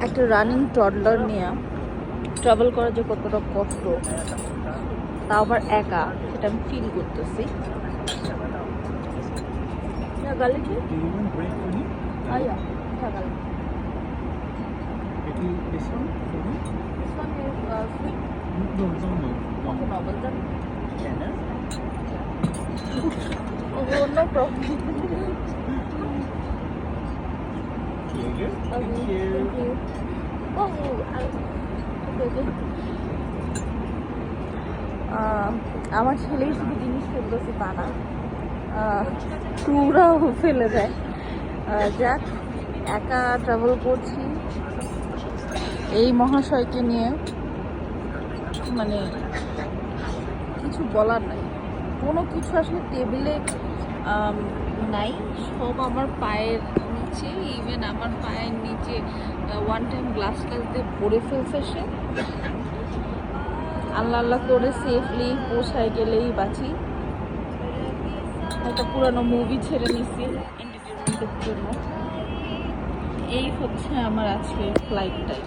একটা running toddler নিয়ে travel করা যে কতটা কষ্ট, তাও আবার একা, সেটা আমি ফিল করতেছি। গালি কি? আয়া, গালি। This one? This one is sweet. No. Okay, no, but then Tennis? oh, no problem. Here. Okay, Thank you. thank you. Oh, okay. আমার ছেলেই শুধু জিনিস ফেলতেছে তা না, ক্রুরাও ফেলে দেয়। যাক, একা ট্রাভেল করছি এই মহাশয়কে নিয়ে, মানে কিছু বলার নাই। কোনো কিছু আসলে টেবিলে নাই, সব আমার পায়ের নিচে। ইভেন আমার পায়ের নিচে ওয়ান টাইম গ্লাস দিয়ে ভরে ফেলছে সে। আল্লাহ আল্লাহ করে সেফলি পৌঁছায় গেলেই বাঁচি। একটা পুরানো মুভি ছেড়ে নিছি এন্টারটেনমেন্টের জন্য। এই হচ্ছে আমার আজকে ফ্লাইট টাইম।